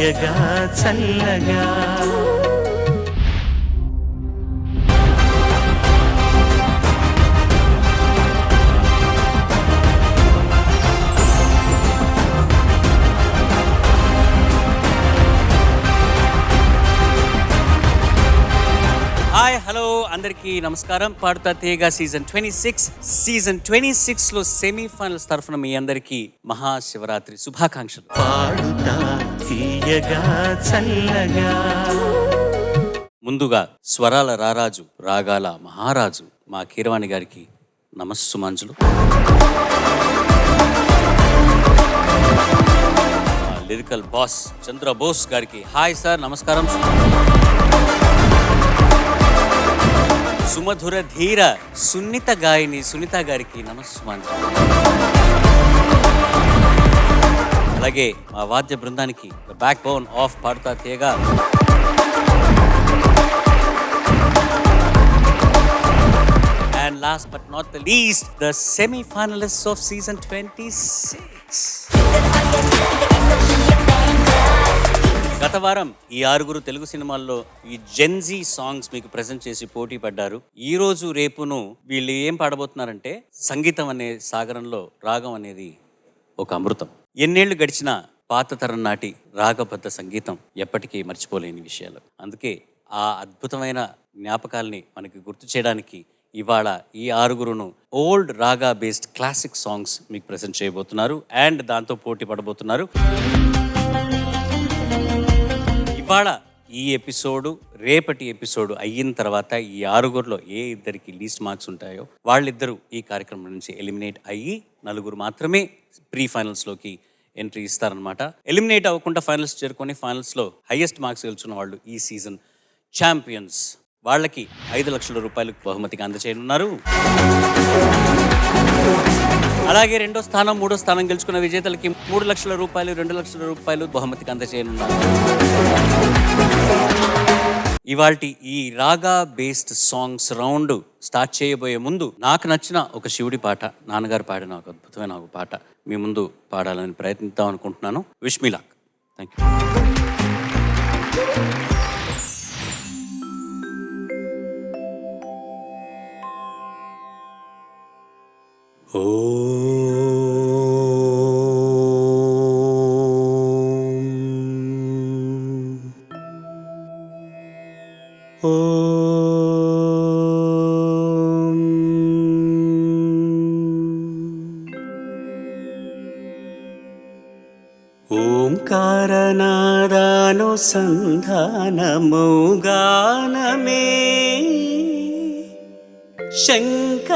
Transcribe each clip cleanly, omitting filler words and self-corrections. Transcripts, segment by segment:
తీయగా చల్లగా. Hi hello అందరికీ నమస్కారం. పాడుతా తీయగా సీజన్ 26లో సెమీఫైనల్స్ తరఫున మీ అందరికీ మహాశివరాత్రి శుభాకాంక్షలు. పాడుతా తీయగా చల్లగా. ముందుగా స్వరాల రారాజు రాగాల మహారాజు మా కీరవాణి గారికి నమస్సుమాంజులు. లిరికల్ బాస్ చంద్రబోస్ గారికి హాయ్ సార్ నమస్కారం. సుమధుర ధీర సున్నిత గాయని సునీత గారికి నమస్సుమాంజులు. అలాగే మా వాద్య బృందానికి ద బ్యాక్ బోన్ ఆఫ్ పాడుతా తీయగా and last but not the least the semi-finalists of season 26. గత వారం ఈ ఆరుగురు తెలుగు సినిమాల్లో ఈ జెన్జీ సాంగ్స్ మీకు ప్రెజెంట్ చేసి పోటీ పడ్డారు. ఈ రోజు రేపును వీళ్ళు ఏం పాడబోతున్నారంటే సంగీతం అనే సాగరంలో రాగం అనేది ఒక అమృతం. ఎన్నేళ్లు గడిచినా పాత తరం నాటి రాగబద్ధ సంగీతం ఎప్పటికీ మర్చిపోలేని విషయాలు. అందుకే ఆ అద్భుతమైన జ్ఞాపకాల్ని మనకి గుర్తు చేయడానికి ఇవాళ ఈ ఆరుగురును old raga based classic songs మీకు ప్రెజెంట్ చేయబోతున్నారు అండ్ దాంతో పోటీ పడబోతున్నారు. ఇవాళ ఈ ఎపిసోడు రేపటి ఎపిసోడు అయిన తర్వాత ఈ ఆరుగురులో ఏ ఇద్దరికి లీస్ట్ మార్క్స్ ఉంటాయో వాళ్ళిద్దరూ ఈ కార్యక్రమం నుంచి ఎలిమినేట్ అయ్యి నలుగురు మాత్రమే ప్రీ ఫైనల్స్లోకి ఎంట్రీ ఇస్తారనమాట. ఎలిమినేట్ అవ్వకుండా ఫైనల్స్ చేరుకొని ఫైనల్స్లో హైయెస్ట్ మార్క్స్ గెలుచున్న వాళ్ళు ఈ సీజన్ ఛాంపియన్స్. వాళ్ళకి 5 లక్షల రూపాయలు బహుమతిగా అందచేయనున్నారు. అలాగే 2వ స్థానం 3వ స్థానం గెలుచుకున్న విజేతలకి 3 లక్షల రూపాయలు 2 లక్షల రూపాయలు బహుమతిగా అందచేయనున్నారు. ఇవాల్టి ఈ రాగా బేస్డ్ సాంగ్స్ రౌండ్ స్టార్ట్ చేయబోయే ముందు నాకు నచ్చిన ఒక శివుడి పాట, నాన్నగారు పాడిన ఒక అద్భుతమైన ఒక పాట మీ ముందు పాడాలని ప్రయత్నిద్దాం అనుకుంటున్నాను. Wish me luck. Thank you. ఓంకారనాదానుసంధానమౌగానమే శంకరాభరణము.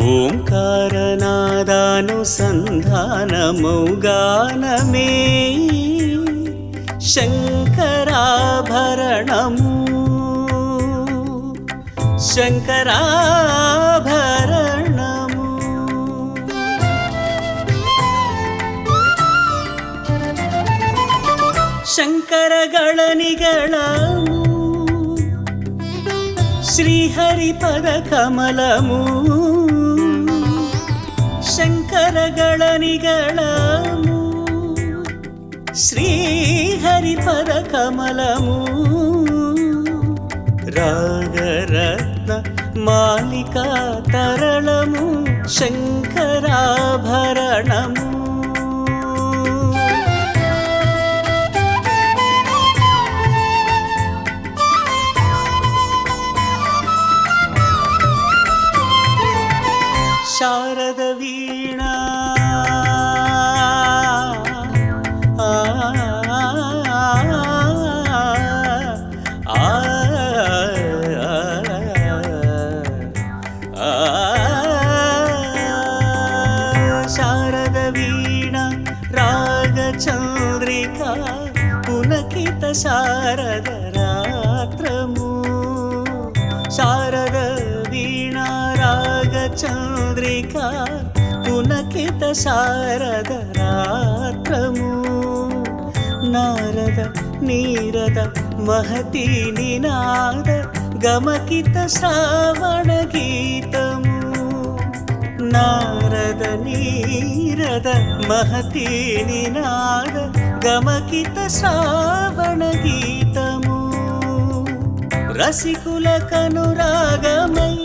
ఓంకారనాదానుసంధానమౌగానమే శంకరాభరణము. శంకరాభరణము. శంకరగళనిగళము శ్రీహరి పద కమలము. శంకరగళనిగళము శ్రీహరి పద కమలము. రాగరత్న మాలికా తరళము శంకరాభరణము. శారద వీణా శారద వీణా రాగచంద్రిక పులకిత శారద రాత్రము. శారద వీణా రాగచంద్రిక పులకిత శారద రాత్రము. నారద నీరద మహతి నినాద గమకిత శ్రావణ గీతము. నారద నీరద మహతి నినాద గమకిత శ్రావణ గీతము రసికుల కనురాగమై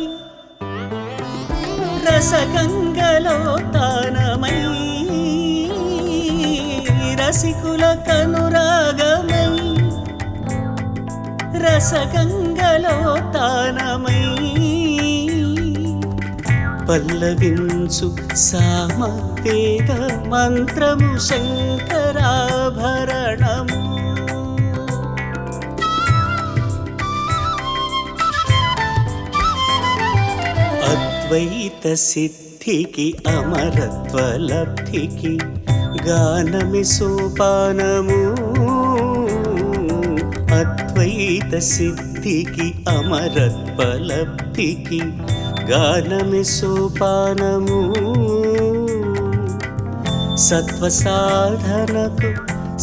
రసగంగలో తానమై రసికుల కనురాగమై రసగంగలో తానమై పల్లవించు సామవేద మంత్రము శంకరాభరణము అద్వైత సిద్ధికి అమరత్వ లబ్ధికి గానమి సోపానము అద్వైత సిద్ధికి అమరత్వ లబ్ధికి గానమి సోపానము సత్వ సాధనకు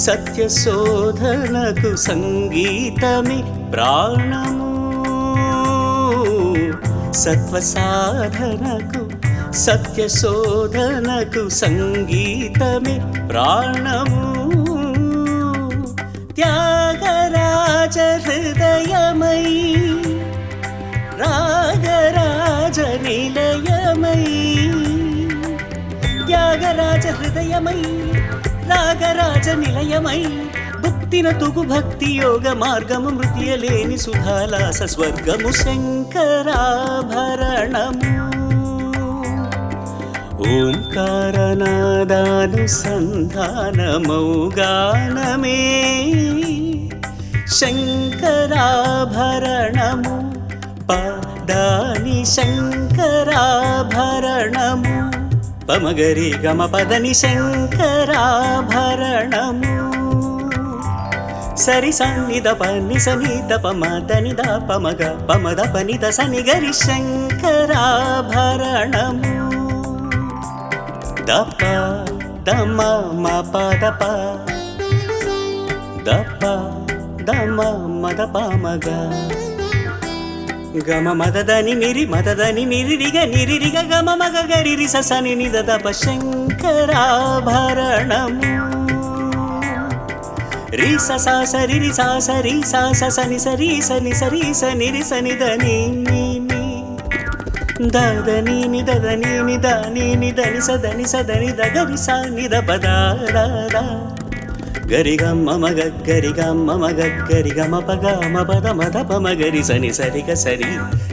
సత్య శోధనకు సంగీతమి ప్రాణము సత్వ సాధనకు సత్య శోధనకు సంగీతమి ప్రాణము త్యాగరాజ హృదయమై రాగరాజ నిలయమై త్యాగరాజ హృదయమై రాగరాజ నిలయమై భక్తిన తుగు భక్తి యోగ మార్గము మృతియలేని సుధాలాస స్వర్గము శంకరాభరణము ఓంకారనాదానుసంధానమౌ గానమే శంకరాభరణము పదాని శంకరాభరణము పమగరి గమ పదని శంకరాభరణము సరి సన్నిధ పని సనిధ పమదని ద పమగ పమద పనిద సని గరి శంకరాభరణము దప దమ మ పదప దప దమ మద పమగ గమ మదదని నిరిరిగ గమ మగ గరి సని నిద దప శంకరాభరణము రి సా సరి రి సా సరి సా సని సరి సని సరి సని రి సని దని ని దదని ని దదని ని దని ని దని సదని దగరి సా ని ద పద గరి గమ్మ మగ గరి గమ్మ మగ గరి గమ పగ మ పద మద పమ గరి సని సరి గ సరి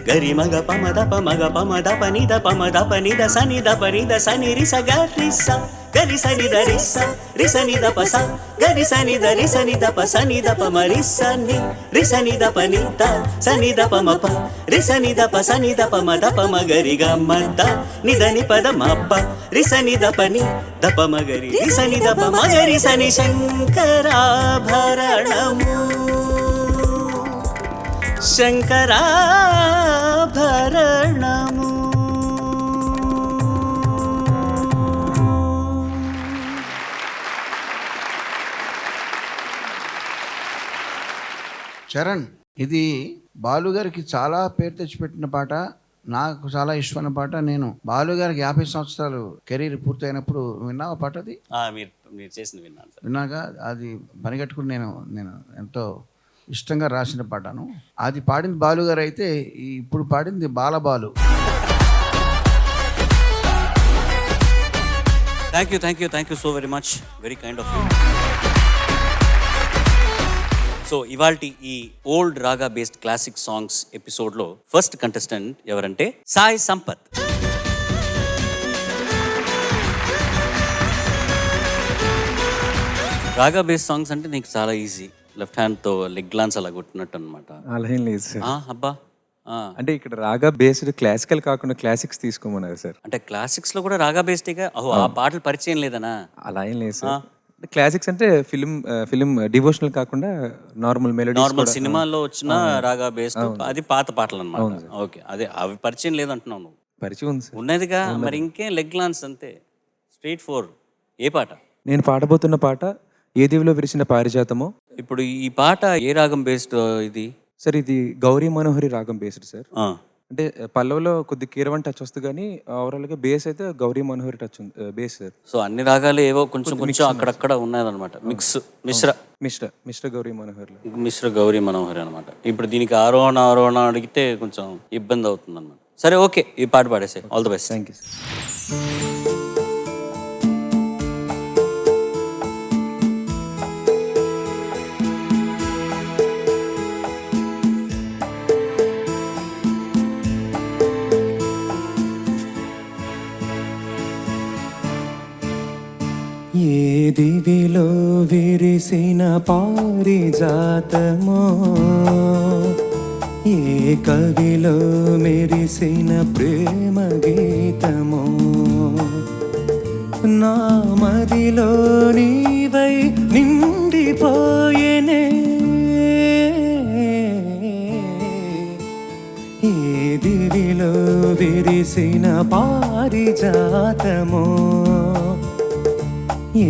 గరి మగ పమద పమగ పమద పని ద పమద పని ద సని ద పని ద సని రి స గరి స గరి సని ద రి స రి సని ద ప స గరి సని ద రి సని ద ప సని ద ప మ రి సని రి సని ద ప ని ద సని ద ప మ ప రి సని ద ప సని ద ప మ ద ప మ గరి గ మ ద ని ద ని ప ద మ ప రి సని ద ప ని ద ప మ గరి రి సని ద ప మ గరి సని శంకరాభరణము శంకరాభరణము చరణ్, ఇది బాలుగారికి చాలా పేరు తెచ్చిపెట్టిన పాట, నాకు చాలా ఇష్టమైన పాట. నేను బాలుగారికి 50 సంవత్సరాలు కెరీర్ పూర్తయినప్పుడు విన్నావా పాట? అది మీరు చేసింది విన్నాను సార్. విన్నాక అది పనిగట్టుకుని నేను ఎంతో ఇష్టంగా రాసిన పాటను. అది పాడింది బాలుగారు అయితే ఇప్పుడు పాడింది బాలబాలు. Thank you so very much, very kind of you. So ఇవాల్టి ఈ old raga based classic songs ఎపిసోడ్లో ఫస్ట్ కంటెస్టెంట్ ఎవరంటే సాయి సంపత్. రాగా బేస్డ్ సాంగ్స్ అంటే నీకు చాలా ఈజీ, లెఫ్ట్ హ్యాండ్తో లెగ్ గ్లాన్స్ అలా కొట్టినట్టు అనమాట. అలా ఏం లేదు సార్. అబ్బా, అంటే ఇక్కడ రాగా బేస్డ్ క్లాసికల్ కాకుండా క్లాసిక్స్ తీసుకోమన్నారు సార్. అంటే క్లాసిక్స్లో కూడా రాగా బేస్డ్గా ఆ పాటలు పరిచయం లేదనా? అలా ఏం లేదు సార్. క్లాసిక్స్ అంటే ఫిలిం డివోషనల్ కాకుండా నార్మల్ మెలోడీ, నార్మల్ సినిమాల్లో వచ్చిన రాగా బేస్డ్, అది పాత పాటలు అన్నమాట. ఓకే, అదే అవి పరిచయం లేదంటున్నావు నువ్వు. పరిచయం ఉంది సార్. ఉన్నదిగా, మరి ఇంకేం లెగ్ గ్లాన్స్ అంతే, స్ట్రైట్ ఫోర్. ఏ పాట? నేను పాడబోతున్న పాట ఏ దివిలో విరిసిన పారిజాతమో. ఇప్పుడు ఈ పాట ఏ రాగం బేస్డ్ ఇది? సార్ ఇది గౌరీ మనోహరి రాగం బేస్డ్ సార్. అంటే పల్లవిలో కొద్ది కీరవాణి టచ్ వస్తుంది కానీ ఓవరాల్గా బేస్ అయితే గౌరీ మనోహరి టచ్ ఉంది బేస్ సార్. సో అన్ని రాగాలు ఏవో కొంచెం కొంచెం అక్కడక్కడ ఉన్నాయన్నమాట. మిశ్ర గౌరీ మనోహర్లో మిశ్ర గౌరీ మనోహరి అనమాట. ఇప్పుడు దీనికి ఆరోహణ అడిగితే కొంచెం ఇబ్బంది అవుతుంది అనమాట. సరే ఓకే, ఈ పాట పాడేసే. All the best. Thank you sir. ఏ దివిలో విరిసిన పారిజాతమో, ఏ కవిలో మెరిసిన ప్రేమ గీతమో, నా మదిలో నీవై నిండిపోయేనే. ఏ దివిలో విరిసిన పారిజాతమో, ఏ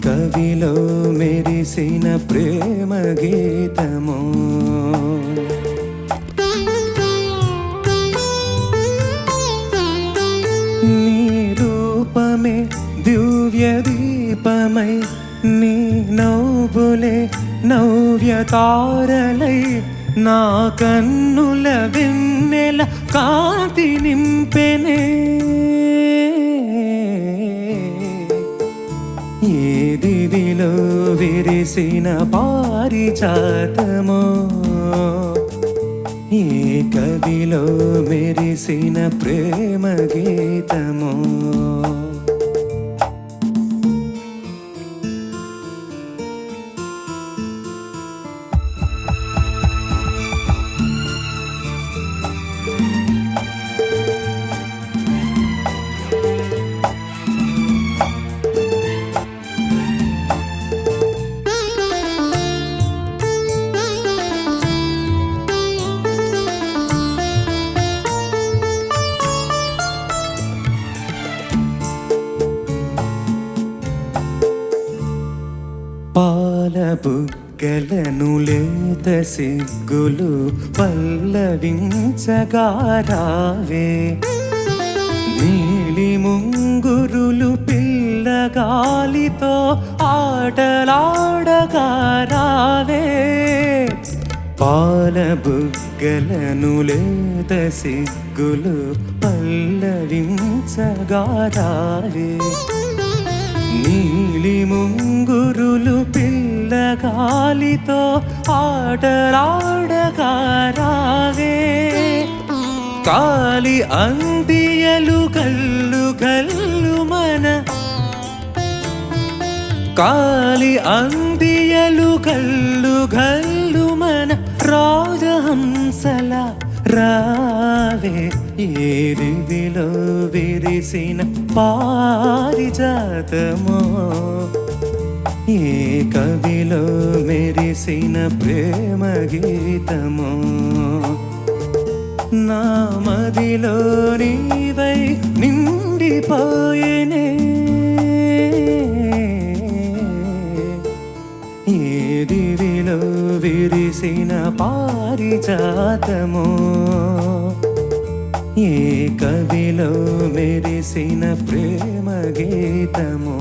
కవిలో మెరిసిన ప్రేమ గీతమో. నీ రూపమే దివ్య దీపమై, నీ నవ్వులే నవ్య తారలై, నా కన్నుల వెన్నెల కాంతి నింపెనే. ఏ దివిలో విరిసిన పారిజాతమో, ఏ కవిలో మెరిసిన ప్రేమ గీతమో. పాల బుగ్గలను లేత సిగ్గులు పల్లవించగా రావే, నీలి ముంగురులు పిల్లగాలితో ఆటలాడగా రావే. పాల బుగ్గలను లేత సిగ్గులు పల్లవించగా రావే, నీలి ముంగురులు పిల్లగాలితో ఆటలాడగా రావే. కాలి అందియలు గల్లు గల్లు మన, కాలి అందియలు గల్లు గల్లు మన, రాజహంసల రావే. ఏ దివిలో విరిసిన పారిజాతమో, ఏ కవిలో మెరిసిన ప్రేమ గీతమో, నా మదిలో నీవై నిండిపోయేనే. ఏ దివిలో విరిసిన పారిజాతమో, ఏ కవిలో మెరిసిన ప్రేమ గీతమో.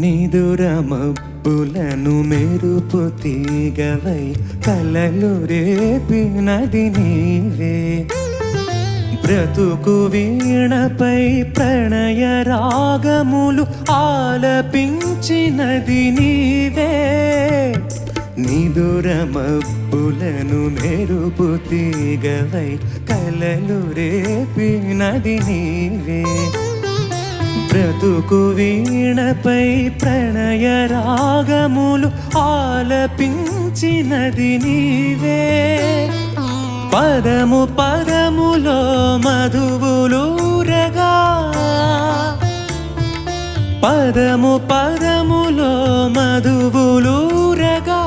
నిదుర మబ్బులను మెరుపు తీగవై కలలు రేపినది నీవే, బ్రతుకు వీణపై ప్రణయ రాగములు ఆలపించినది నీవే. నిదుర మబ్బులను మెరుపు తీగవై కలలు రేపినది నీవే, బ్రతుకు వీణపై ప్రణయ రాగములు ఆలపించినది నీవే. పదము పదములో మధువులూరగా, పదము పదములో మధువులూరగా,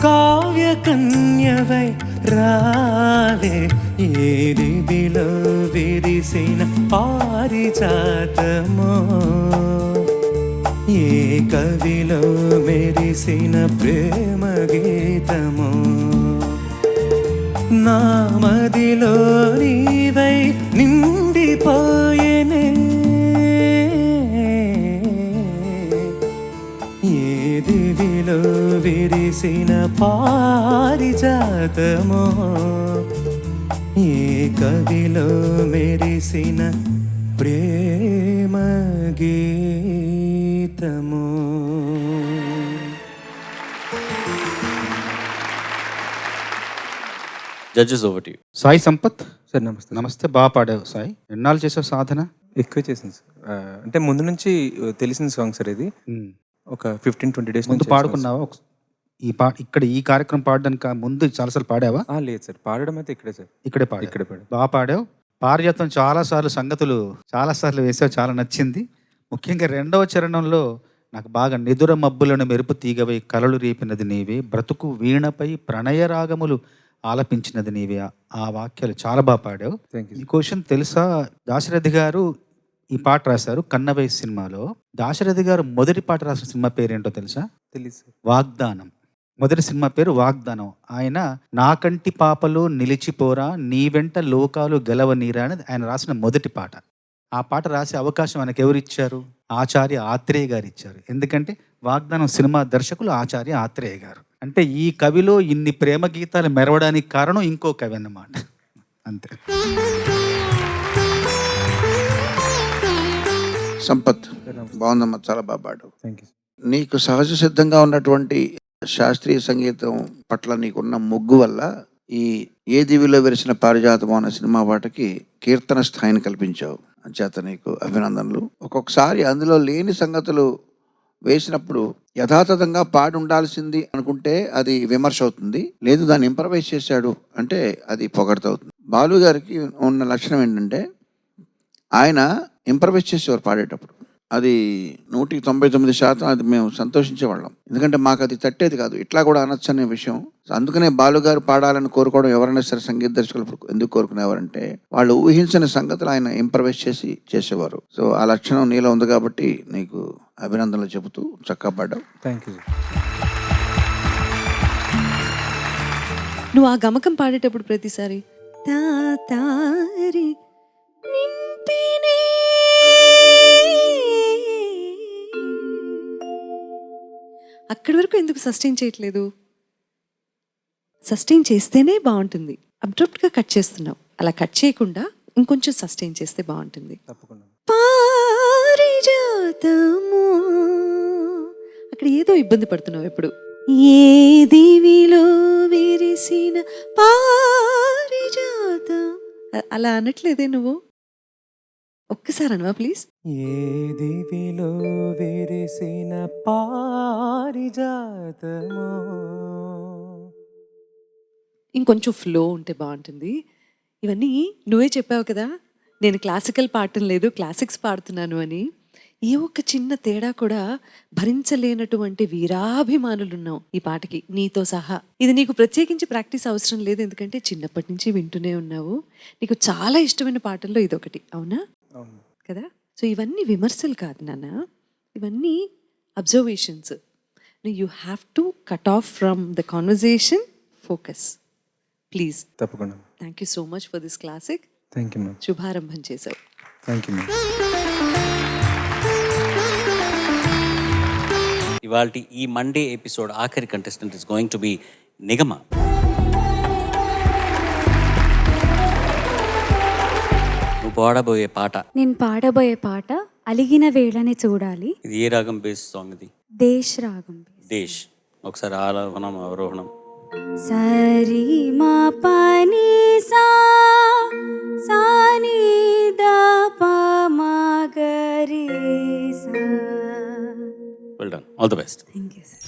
కావ్య కన్యవై రావే, ఏ దివిలో విరిసిన పారిజాతమో, ఏ కవిలో మెరిసిన ప్రేమ గీతమో, నా మదిలో నీవై నిండిపోయేనే, ఏ దివిలో విరిసిన పారిజాతమో, ఏ కవిలో మెరిసిన ప్రేమ గీతమో. Judges over to you. Sai Sampath, sir నమస్తే. నమస్తే. బాగా పాడావు సాయి. ఎన్నాళ్ళు చేసావు సాధన? ఎక్కువ చేసింది సార్. అంటే ముందు నుంచి తెలిసిన సాంగ్ సార్ ఇది. ఒక 15-20 డేస్ ముందు పాడుకున్నావా? ఇక్కడ ఈ కార్యక్రమం పాడడానికి ముందు చాలాసార్లు పాడావా? లేదు సార్, పాడడం అయితే ఇక్కడే సార్. ఇక్కడే పాడావు. బాగా పాడావు. పారిజాతం చాలాసార్లు సంగతులు చాలాసార్లు వేసావు, చాలా నచ్చింది. ముఖ్యంగా 2వ చరణంలో నాకు బాగా నిదుర మబ్బులను మెరుపు తీగవై కలలు రేపినది నీవే, బ్రతుకు వీణపై ప్రణయ రాగములు ఆలపించినది నీవే. ఆ వాక్యాలు చాలా బాగా పాడావు. Thank you. ఈ క్వశ్చన్ తెలుసా? దాశరథి గారు ఈ పాట రాశారు కన్నవై సినిమాలో. దాశరథి గారు మొదటి పాట రాసిన సినిమా పేరేంటో తెలుసా? తెలియదు సార్. వాగ్దానం. మొదటి సినిమా పేరు వాగ్దానం. ఆయన నాకంటి పాపలో నిలిచిపోరా, నీ వెంట లోకాలు గెలవనీరా అనేది ఆయన రాసిన మొదటి పాట. ఆ పాట రాసే అవకాశం ఆయనకు ఎవరు ఇచ్చారు? ఆచార్య ఆత్రేయ గారు ఇచ్చారు. ఎందుకంటే వాగ్దానం సినిమా దర్శకులు ఆచార్య ఆత్రేయ గారు. అంటే ఈ కవిలో ఇన్ని ప్రేమ గీతాలు మెరవడానికి కారణం ఇంకో కవి అన్నమాట. అంతే. సంపత్, బాగుందమ్మా, చాలా బాగా పాడావు. Thank you. నీకు సహజ సిద్ధంగా ఉన్నటువంటి శాస్త్రీయ సంగీతం పట్ల నీకున్న మొగ్గు వల్ల ఈ ఏ దివిలో వెరిసిన పారిజాతం అనే సినిమా పాటకి కీర్తన స్థాయిని కల్పించావు. అంచేత నీకు అభినందనలు. ఒక్కొక్కసారి అందులో లేని సంగతులు వేసినప్పుడు యథాతథంగా పాడి ఉండాల్సింది అనుకుంటే అది విమర్శ అవుతుంది. లేదు, దాన్ని ఇంప్రవైజ్ చేశాడు అంటే అది పొగడతవుతుంది. బాలు గారికి ఉన్న లక్షణం ఏంటంటే ఆయన ఇంప్రవైజ్ చేసేవారు పాడేటప్పుడు. అది 199% అది మేము సంతోషించేవాళ్ళం. ఎందుకంటే మాకు అది తట్టేది కాదు, ఇట్లా కూడా అనొచ్చు అనే విషయం. అందుకనే బాలుగారు పాడాలని కోరుకోవడం ఎవరైనా సరే సంగీత దర్శకులు ఎందుకు కోరుకునేవారంటే వాళ్ళు ఊహించిన సంగతులు ఆయన ఇంప్రవైజ్ చేసేవారు. సో ఆ లక్షణం నీలో ఉంది కాబట్టి నీకు అభినందనలు చెబుతూ చక్కగా పాడావు. Thank you. నువ్వు ఆ గమకం పాడేటప్పుడు ప్రతిసారి తారి నింపినే అక్కడి వరకు ఎందుకు సస్టైన్ చేయట్లేదు? సస్టైన్ చేస్తేనే బాగుంటుంది. అబ్రప్ట్గా కట్ చేస్తున్నావు. అలా కట్ చేయకుండా ఇంకొంచెం సస్టైన్ చేస్తే బాగుంటుంది. తప్పకుండా. పారిజాతము అక్కడ ఏదో ఇబ్బంది పడుతున్నావు ఎప్పుడు. ఏ దివిలో విరిసిన పారిజాతం అలా అనట్లేదే నువ్వు. ఒక్కసారి అనవా ప్లీజ్. ఏ దివిలో విరిసిన పారిజాతమో. ఇంకొంచెం ఫ్లో ఉంటే బాగుంటుంది. ఇవన్నీ నువ్వే చెప్పావు కదా, నేను క్లాసికల్ పాడటం లేదు, క్లాసిక్స్ పాడుతున్నాను అని. ఏ ఒక్క చిన్న తేడా కూడా భరించలేనటువంటి వీరాభిమానులు ఉన్నావు ఈ పాటకి, నీతో సహా. ఇది నీకు ప్రత్యేకించి ప్రాక్టీస్ అవసరం లేదు, ఎందుకంటే చిన్నప్పటి నుంచి వింటూనే ఉన్నావు. నీకు చాలా ఇష్టమైన పాటల్లో ఇదొకటి, అవునా? కదా. సో ఇవన్నీ విమర్శలు కాదు నాన్న, ఇవన్నీ observations. You have to cut off from the conversation, focus please. తప్పకుండా. Thank you so much for this classic. Thank you ma'am. శుభారంభం చేశావు. Thank you ma'am. ఇవాల్టి ఈ మండే ఎపిసోడ్ ఆఖరి contestant is going to be Nigama. నువ్వు పాడబోయే పాట, నేను పాడబోయే పాట అలిగిన వేళని చూడాలి. ఇది ఏ రాగం బేస్ సాంగ్? ఇది దేశ్ రాగం. దేశ్. ఒకసారి ఆరోహణం అవరోహణం. సరి మా పని సా సాని ద ప మ గ రి సా. Well done, all the best. Thank you sir.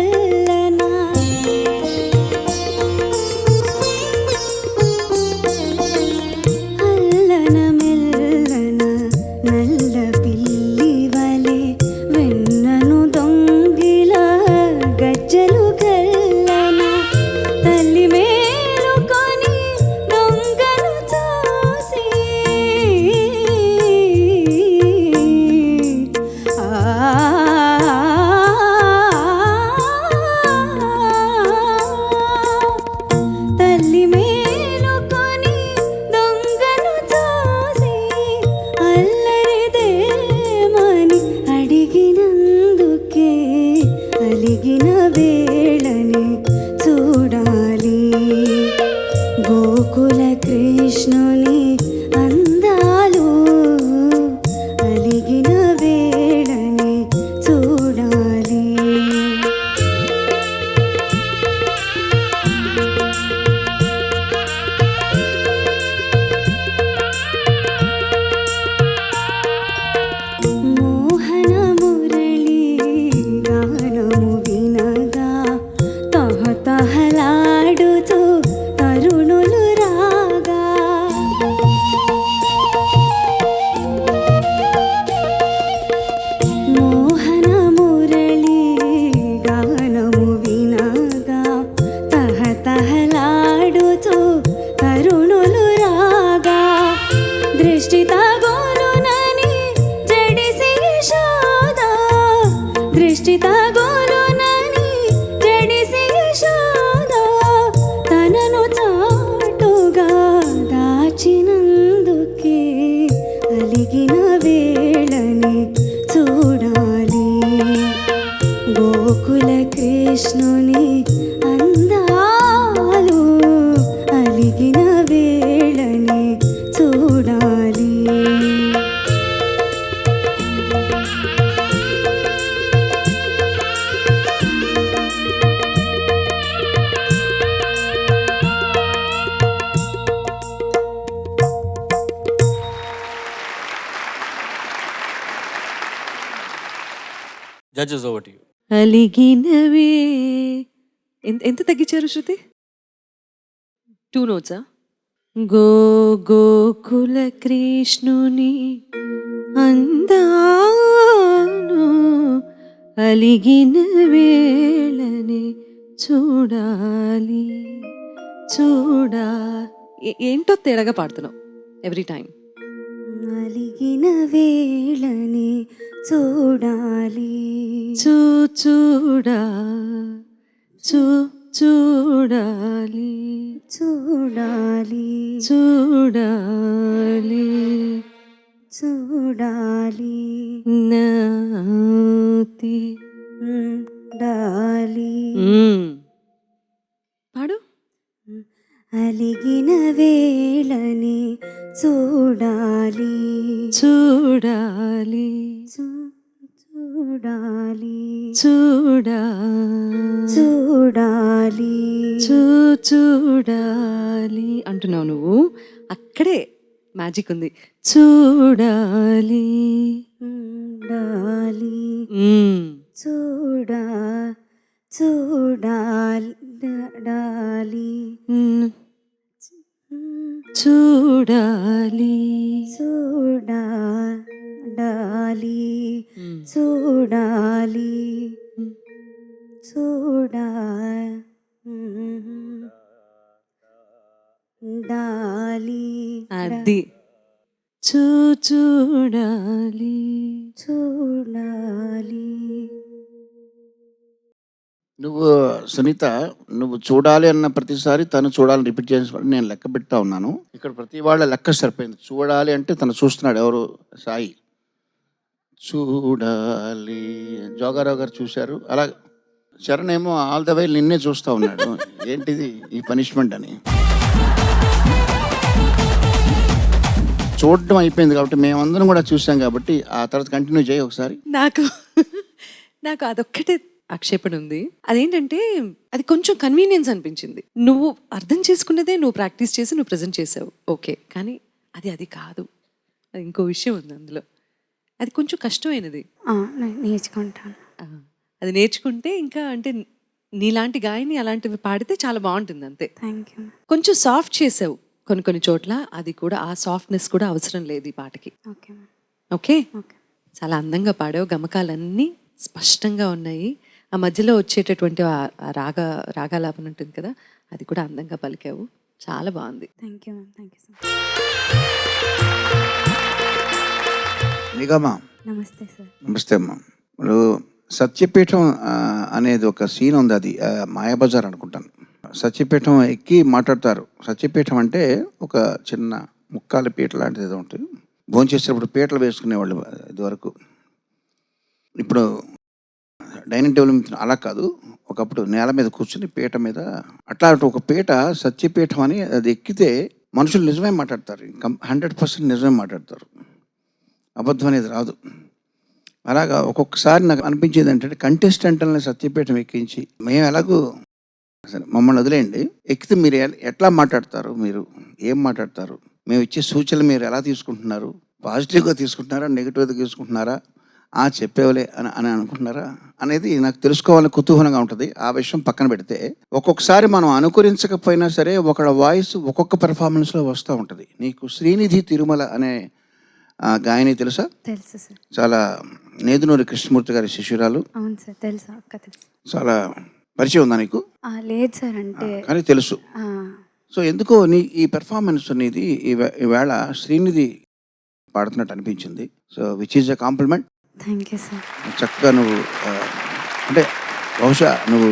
గల్లనా అల్లన మెల్లన నల్ల పిల్లి వలె వెన్నను దొంగిల గజ్జలు గల్లనా తల్లి మేలుకొని దొంగను చూసి తల్లి మేలుకొని దొంగను చూసి అల్లరిదేమని అడిగినందుకే అలిగిన వేళని చూడాలి గోకుల కృష్ణుని అందాలు అలిగిన వేళని చూడాలి మోహన మురళి గానము వినగా తహతహలాడుతూ తరుణులు రాగా మోహన మురళి గానము వినగా తహతహలాడుతూ తరుణులు రాగా దృష్టి తగోలునని జడిసి యశోద దృష్టి తగోలునని జడిసి యశోద తనను చాటుగా దాచినందుకే అలిగిన వేళని చూడాలి గోకుల కృష్ణుని అందాలు అలిగిన వేళని చూడాలి జడ్జెస్ ఓవర్ టు యూ. అలిగినవే ఎంత తగ్గించారు శృతి? 2 notes. గోకుల కృష్ణుని అందాను అలిగిన వేళని చూడాలి ఏంటో తేడాగా పాడుతున్నావు ఎవ్రీ టైం. అలిగిన వేళని చూడాలి చూడాలి చూడాలి చూడాలి చూడాలి నాతి డాలి పాడు. అలిగిన వేళని చూడాలి చూడాలి చూడాలి చూడాలి చూడాలి అంటున్నావు నువ్వు. అక్కడే మ్యాజిక్ ఉంది. చూడాలి డాలి చూడాలి డాలి చూడాలి చూడాలి చూడాలి డాలి అది చూడాలి చూడాలి. నువ్వు సునీత, నువ్వు చూడాలి అన్న ప్రతిసారి తను చూడాలని రిపీట్ చేసిన నేను లెక్క పెడతా ఉన్నాను. ఇక్కడ ప్రతి వాళ్ళ లెక్క సరిపోయింది. చూడాలి అంటే తను చూస్తున్నాడు. ఎవరు? సాయి. చూడాలి జోగారావు గారు చూశారు. అలా చరణ్ ఏమో ఆల్ ద వే నిన్నే చూస్తూ ఉన్నాడు. ఏంటిది ఈ పనిష్మెంట్ అని. చూడడం అయిపోయింది కాబట్టి మేమందరం కూడా చూసాం కాబట్టి ఆ తర్వాత కంటిన్యూ చేయి ఒకసారి. నాకు అదొక్కటే ఆక్షేపణ ఉంది. అదేంటంటే అది కొంచెం కన్వీనియన్స్ అనిపించింది. నువ్వు అర్థం చేసుకున్నదే నువ్వు ప్రాక్టీస్ చేసి నువ్వు ప్రజెంట్ చేసావు, ఓకే. కానీ అది కాదు, అది ఇంకో విషయం ఉంది అందులో. అది కొంచెం కష్టమైనది. నేర్చుకుంటాను. అది నేర్చుకుంటే ఇంకా అంటే నీలాంటి గాయని అలాంటివి పాడితే చాలా బాగుంటుంది అంతే. Thank you. కొంచెం సాఫ్ట్ చేసావు కొన్ని చోట్ల, అది కూడా ఆ సాఫ్ట్నెస్ కూడా అవసరం లేదు ఈ పాటకి. Okay ma'am. Okay, okay. చాలా అందంగా పాడావు, గమకాలన్నీ స్పష్టంగా ఉన్నాయి. ఆ మధ్యలో వచ్చేటటువంటి ఆ రాగాలాపన ఉంటుంది కదా, అది కూడా అందంగా పలికావు, చాలా బాగుంది. Thank you ma'am. Thank you so much. Nigama, నమస్తే సార్. నమస్తే అమ్మా. ఇప్పుడు సత్యపీఠం అనేది ఒక సీన్ ఉంది, అది మాయాబజార్ అనుకుంటాను. సత్యపీఠం ఎక్కి మాట్లాడతారు. సత్యపీఠం అంటే ఒక చిన్న ముక్కాల పీట లాంటిది ఏదో ఉంటుంది. భోంచేసేటప్పుడు పీటలు వేసుకునేవాళ్ళు ఇదివరకు. ఇప్పుడు డైనింగ్ టేబుల్ మీద అలా కాదు, ఒకప్పుడు నేల మీద కూర్చుని పీట మీద అట్లా ఒక పీట సత్యపీఠం అని, అది ఎక్కితే మనుషులు నిజమే మాట్లాడతారు, 100% నిజమే మాట్లాడతారు, అబద్ధం అనేది రాదు. అలాగా ఒక్కొక్కసారి నాకు అనిపించేది ఏంటంటే కంటెస్టెంట్లని సత్యపీఠం ఎక్కించి, మేము ఎలాగూ సరే మమ్మల్ని వదిలేయండి, ఎక్కితే మీరు ఎట్లా మాట్లాడతారు, మీరు ఏం మాట్లాడతారు, మేము ఇచ్చే సూచనలు మీరు ఎలా తీసుకుంటున్నారు, పాజిటివ్గా తీసుకుంటున్నారా, నెగిటివ్గా తీసుకుంటున్నారా, చెప్పేవలే అని అనుకుంటున్నారా అనేది నాకు తెలుసుకోవాలని కుతూహలంగా ఉంటుంది. ఆ విషయం పక్కన పెడితే ఒక్కొక్కసారి మనం అనుకరించకపోయినా సరే ఒకళ్ళ వాయిస్ ఒక్కొక్క పెర్ఫార్మెన్స్లో వస్తూ ఉంటుంది. నీకు శ్రీనిధి తిరుమల అనే గాయని తెలుసా? తెలుసు సార్. చాలా నేదునూరి కృష్ణమూర్తి గారి శిష్యురాలు. అవును సార్, తెలుసా అక్క? తెలుసు. చాలా పరిచయం ఉందా నీకు? లేదు సార్, అంటే కానీ తెలుసు. సో ఎందుకో ఈ పెర్ఫార్మెన్స్ అనేది ఈవేళ శ్రీనిధి పాడుతున్నట్టు అనిపించింది. So which is a compliment. Thank you sir. చక్కగా నువ్వు అంటే బహుశా నువ్వు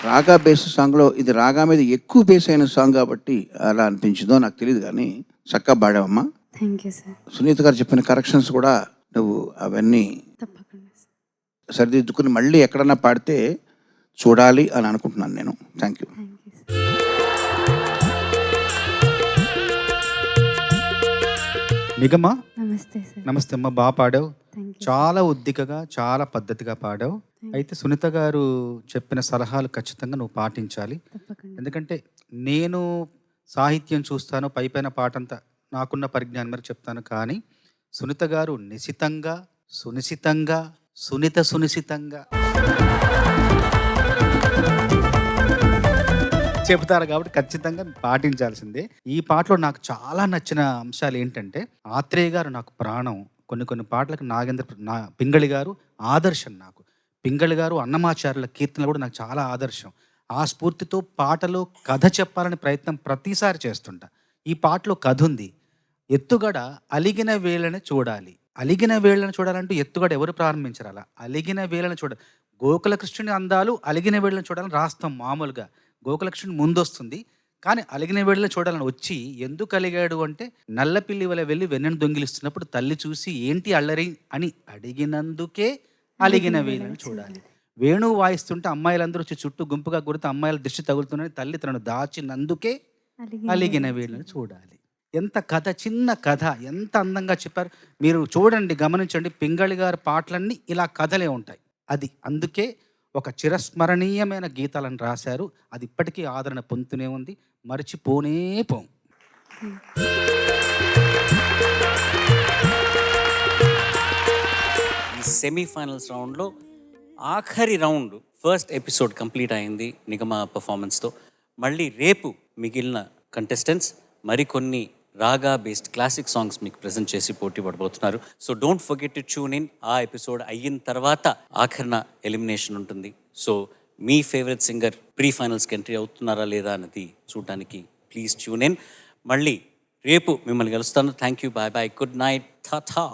రాగా బేస్ సాంగ్లో ఇది రాగా మీద ఎక్కువ బేస్ అయిన సాంగ్ కాబట్టి అలా అనిపించిందో నాకు తెలియదు, కానీ చక్కగా పాడావమ్మా. Thank you sir. Sunitha garu చెప్పిన కరెక్షన్స్ కూడా నువ్వు అవన్నీ తప్పకుండా సార్. సరిదిద్దుకుని మళ్ళీ ఎక్కడన్నా పాడితే చూడాలి అని అనుకుంటున్నాను నేను. Thank you. Thank you sir. Nigama, నమస్తే సార్. నమస్తే అమ్మ. బాగా పాడావు, థ్యాంక్ యూ. చాలా ఉద్దికగా, చాలా పద్ధతిగా పాడావు. అయితే సునీత గారు చెప్పిన సలహాలు ఖచ్చితంగా నువ్వు పాటించాలి. తప్పకుండా. ఎందుకంటే నేను సాహిత్యం చూస్తాను, పైపైన పాటంతా నాకున్న పరిజ్ఞానం మరి చెప్తాను, కానీ సునీత గారు నిశితంగా, సునిశితంగా, సునిశితంగా చెబుతారు కాబట్టి ఖచ్చితంగా పాటించాల్సిందే. ఈ పాటలో నాకు చాలా నచ్చిన అంశాలు ఏంటంటే, ఆత్రేయ గారు నాకు ప్రాణం. కొన్ని పాటలకు పింగళి గారు ఆదర్శం నాకు. పింగళి గారు అన్నమాచార్యుల కీర్తనలు కూడా నాకు చాలా ఆదర్శం. ఆ స్ఫూర్తితో పాటలో కథ చెప్పాలని ప్రయత్నం ప్రతిసారి చేస్తుంటా. ఈ పాటలో కథ ఉంది. ఎత్తుగడ అలిగిన వేళని చూడాలి. అలిగిన వేళను చూడాలంటూ ఎత్తుగడ ఎవరు ప్రారంభించారు? అలా అలిగిన వేళను చూడాలి. గోకులకృష్ణుని అందాలు అలిగిన వేళను చూడాలని రాస్తాం మామూలుగా. గోకులకృష్ణుని ముందొస్తుంది, కానీ అలిగిన వేళను చూడాలని వచ్చి ఎందుకు అలిగాడు అంటే, నల్లపిల్లి వల్ల వెళ్ళి వెన్నెను దొంగిలిస్తున్నప్పుడు తల్లి చూసి ఏంటి అల్లరి అని అడిగినందుకే అలిగిన వేళను చూడాలి. వేణువు వాయిస్తుంటే అమ్మాయిలందరూ వచ్చి చుట్టూ గుంపుగా గురితే అమ్మాయిల దృష్టి తగులుతుందని తల్లి తనను దాచినందుకే అలిగిన వేళను చూడాలి. ఎంత కథ, చిన్న కథ, ఎంత అందంగా చెప్పారు. మీరు చూడండి, గమనించండి, పింగళి గారి పాటలన్నీ ఇలా కథలే ఉంటాయి. అది అందుకే ఒక చిరస్మరణీయమైన గీతాలను రాశారు. అది ఇప్పటికీ ఆదరణ పొందుతూనే ఉంది, మర్చిపోనే పోం. ఈ సెమీఫైనల్స్ రౌండ్లో ఆఖరి రౌండ్ ఫస్ట్ ఎపిసోడ్ కంప్లీట్ అయింది నిగమ పర్ఫార్మెన్స్తో. మళ్ళీ రేపు మిగిలిన కంటెస్టెంట్స్ మరికొన్ని రాగా బేస్డ్ క్లాసిక్ సాంగ్స్ మీకు ప్రెజెంట్ చేసి పోటీ పడబోతున్నారు. So don't forget to tune in. ఆ ఎపిసోడ్ అయిన తర్వాత ఆఖరిన ఎలిమినేషన్ ఉంటుంది. సో మీ ఫేవరెట్ సింగర్ ప్రీ ఫైనల్స్కి ఎంట్రీ అవుతున్నారా లేదా అన్నది చూడడానికి ప్లీజ్ ట్యూన్ ఇన్. మళ్ళీ రేపు మిమ్మల్ని కలుస్తాను. Thank you, bye bye, good night, Tata.